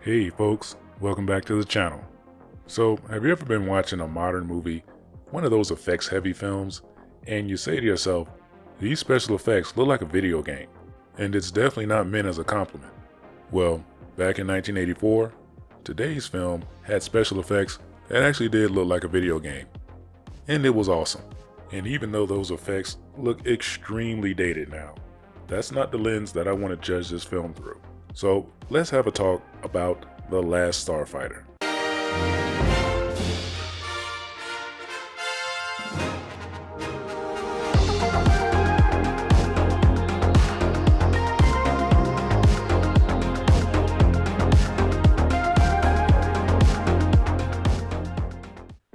Hey folks, welcome back to the channel. So, have you ever been watching a modern movie, one of those effects heavy films, and you say to yourself, these special effects look like a video game, and it's definitely not meant as a compliment? Well, back in 1984, today's film had special effects that actually did look like a video game, and it was awesome. And even though those effects look extremely dated now, that's not the lens that I want to judge this film through. So let's have a talk about The Last Starfighter.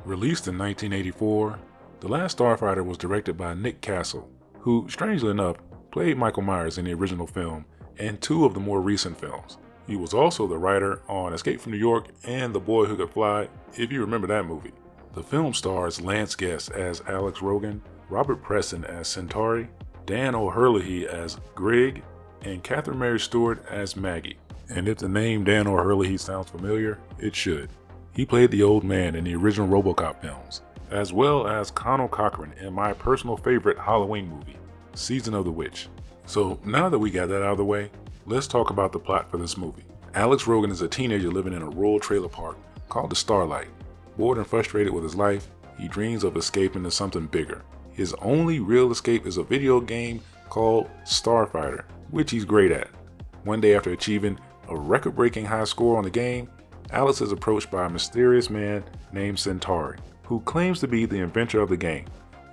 Released in 1984, The Last Starfighter was directed by Nick Castle, who, strangely enough, played Michael Myers in the original film and two of the more recent films. He was also the writer on Escape from New York and The Boy Who Could Fly, if you remember that movie. The film stars Lance Guest as Alex Rogan, Robert Preston as Centauri, Dan O'Herlihy as Greg, and Catherine Mary Stewart as Maggie. And if the name Dan O'Herlihy sounds familiar, it should. He played the old man in the original RoboCop films, as well as Connell Cochran in my personal favorite Halloween movie, Season of the Witch. So now that we got that out of the way, let's talk about the plot for this movie. Alex Rogan is a teenager living in a rural trailer park called the Starlight. Bored and frustrated with his life, he dreams of escaping to something bigger. His only real escape is a video game called Starfighter, which he's great at. One day after achieving a record-breaking high score on the game, Alex is approached by a mysterious man named Centauri, who claims to be the inventor of the game.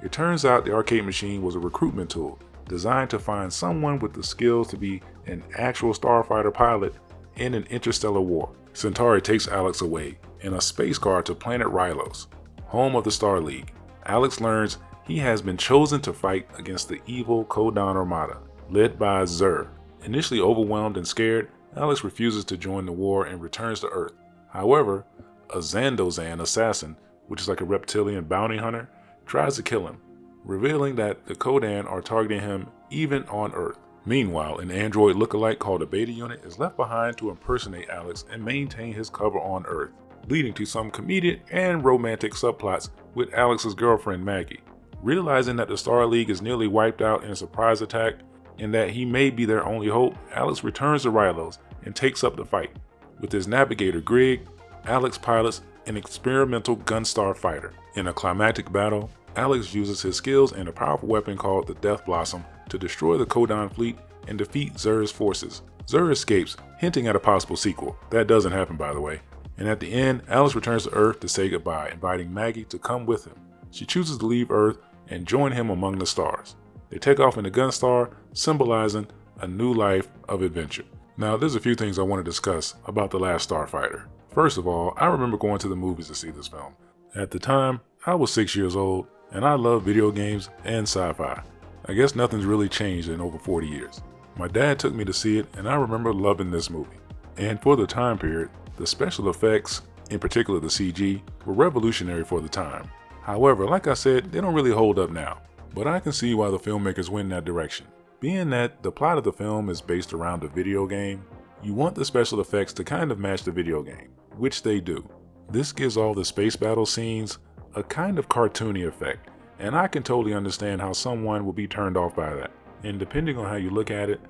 It turns out the arcade machine was a recruitment tool designed to find someone with the skills to be an actual starfighter pilot in an interstellar war. Centauri takes Alex away in a space car to planet Rylos, home of the Star League. Alex learns he has been chosen to fight against the evil Kodan Armada, led by Xur. Initially overwhelmed and scared, Alex refuses to join the war and returns to Earth. However, a Zandozan assassin, which is like a reptilian bounty hunter, tries to kill him, revealing that the Kodan are targeting him even on Earth. Meanwhile, an android lookalike called a Beta Unit is left behind to impersonate Alex and maintain his cover on Earth, leading to some comedic and romantic subplots with Alex's girlfriend Maggie. Realizing that the Star League is nearly wiped out in a surprise attack and that he may be their only hope, Alex returns to Rylos and takes up the fight. With his navigator Greg, Alex pilots an experimental Gunstar fighter. In a climactic battle, Alex uses his skills and a powerful weapon called the Death Blossom to destroy the Kodan fleet and defeat Xur's forces. Xur escapes, hinting at a possible sequel. That doesn't happen, by the way. And at the end, Alex returns to Earth to say goodbye, inviting Maggie to come with him. She chooses to leave Earth and join him among the stars. They take off in the Gunstar, symbolizing a new life of adventure. Now, there's a few things I want to discuss about The Last Starfighter. First of all, I remember going to the movies to see this film. At the time, I was 6 years old, and I love video games and sci-fi. I guess nothing's really changed in over 40 years. My dad took me to see it, and I remember loving this movie. And for the time period, the special effects, in particular the CG, were revolutionary for the time. However, like I said, they don't really hold up now. But I can see why the filmmakers went in that direction. Being that the plot of the film is based around a video game, you want the special effects to kind of match the video game, which they do. This gives all the space battle scenes a kind of cartoony effect, and I can totally understand how someone will be turned off by that. And depending on how you look at it,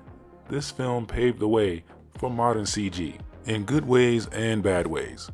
this film paved the way for modern CG, in good ways and bad ways.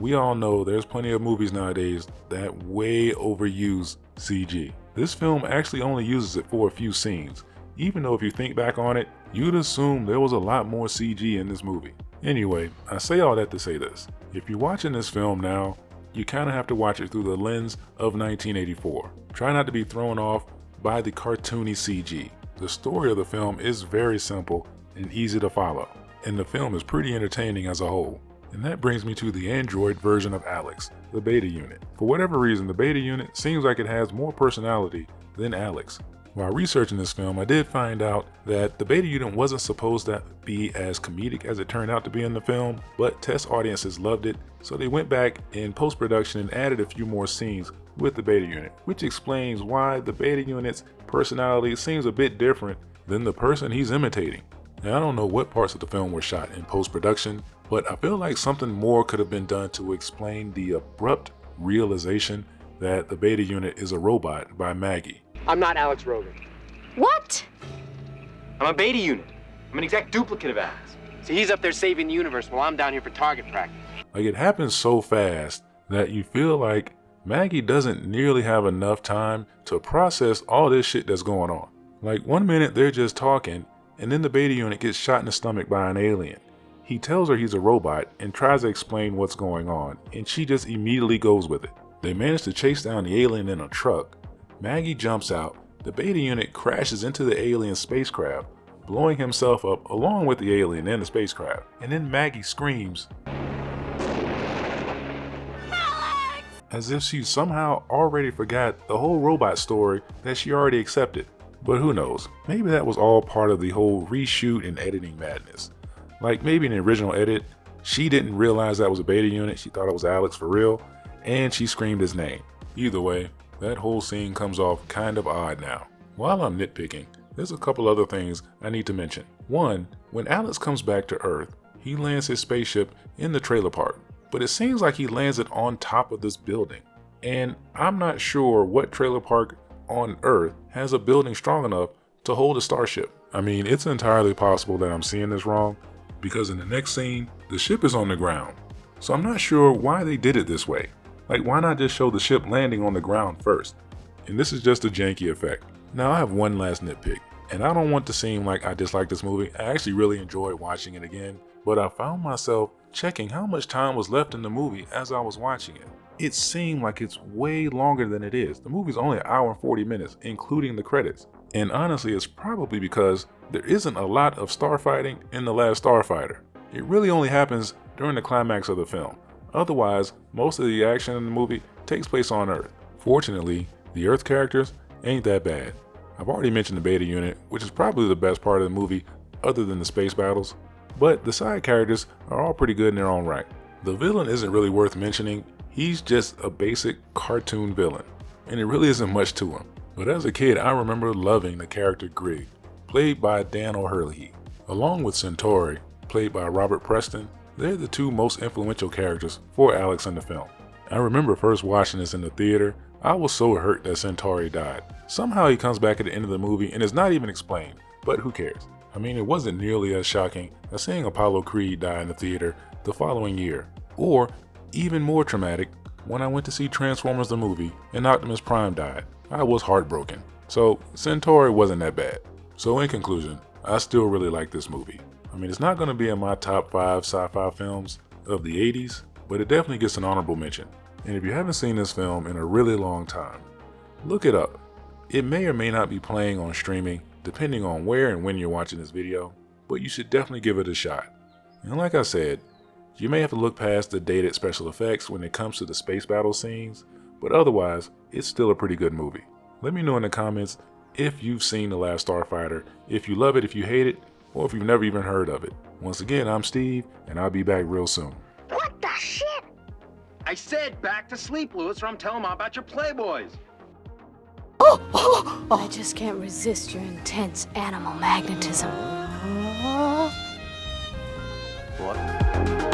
We all know there's plenty of movies nowadays that way overuse CG. This film actually only uses it for a few scenes, even though if you think back on it, you'd assume there was a lot more CG in this movie. Anyway, I say all that to say this. If you're watching this film now, you kind of have to watch it through the lens of 1984. Try not to be thrown off by the cartoony CG. The story of the film is very simple and easy to follow, and the film is pretty entertaining as a whole. And that brings me to the android version of Alex, the Beta Unit. For whatever reason, the Beta Unit seems like it has more personality than Alex. While researching this film, I did find out that the Beta Unit wasn't supposed to be as comedic as it turned out to be in the film, but test audiences loved it, so they went back in post-production and added a few more scenes with the Beta Unit, which explains why the Beta Unit's personality seems a bit different than the person he's imitating. Now, I don't know what parts of the film were shot in post-production, but I feel like something more could have been done to explain the abrupt realization that the beta unit is a robot by Maggie. I'm not Alex Rogan. What? I'm a beta unit. I'm an exact duplicate of Alex. So he's up there saving the universe while I'm down here for target practice. Like, it happens so fast that you feel like Maggie doesn't nearly have enough time to process all this shit that's going on. Like, one minute they're just talking, and then the beta unit gets shot in the stomach by an alien. He tells her he's a robot and tries to explain what's going on, and she just immediately goes with it. They manage to chase down the alien in a truck. Maggie jumps out. The beta unit crashes into the alien spacecraft, blowing himself up along with the alien and the spacecraft. And then Maggie screams, "Alex!" As if she somehow already forgot the whole robot story that she already accepted. But who knows, maybe that was all part of the whole reshoot and editing madness. Like, maybe in the original edit, she didn't realize that was a beta unit, she thought it was Alex for real, and she screamed his name. Either way, that whole scene comes off kind of odd now. While I'm nitpicking, there's a couple other things I need to mention. One, when Alex comes back to Earth, he lands his spaceship in the trailer park, but it seems like he lands it on top of this building. And I'm not sure what trailer park on Earth has a building strong enough to hold a starship. I mean, it's entirely possible that I'm seeing this wrong, because in the next scene, the ship is on the ground. So I'm not sure why they did it this way. Like, why not just show the ship landing on the ground first? And this is just a janky effect. Now, I have one last nitpick, and I don't want to seem like I dislike this movie. I actually really enjoyed watching it again, but I found myself checking how much time was left in the movie as I was watching it. It seemed like it's way longer than it is. The movie's only an hour and 40 minutes, including the credits. And honestly, it's probably because there isn't a lot of starfighting in The Last Starfighter. It really only happens during the climax of the film. Otherwise, most of the action in the movie takes place on Earth. Fortunately, the Earth characters ain't that bad. I've already mentioned the beta unit, which is probably the best part of the movie other than the space battles, but the side characters are all pretty good in their own right. The villain isn't really worth mentioning. He's just a basic cartoon villain, and it really isn't much to him. But as a kid, I remember loving the character Grig, played by Dan O'Herlihy. Along with Centauri, played by Robert Preston, they're the two most influential characters for Alex in the film. I remember first watching this in the theater. I was so hurt that Centauri died. Somehow he comes back at the end of the movie and it's not even explained, but who cares? I mean, it wasn't nearly as shocking as seeing Apollo Creed die in the theater the following year, or even more traumatic when I went to see Transformers the movie and Optimus Prime died. I was heartbroken. So Centauri wasn't that bad. So in conclusion, I still really like this movie. I mean, it's not going to be in my top 5 sci-fi films of the 80s, but it definitely gets an honorable mention. And if you haven't seen this film in a really long time, look it up. It may or may not be playing on streaming, depending on where and when you're watching this video, but you should definitely give it a shot. And like I said, you may have to look past the dated special effects when it comes to the space battle scenes, but otherwise, it's still a pretty good movie. Let me know in the comments if you've seen The Last Starfighter, if you love it, if you hate it, or if you've never even heard of it. Once again, I'm Steve, and I'll be back real soon. What the shit? I said back to sleep, Lewis, or I'm telling Mom about your Playboys. I just can't resist your intense animal magnetism. What?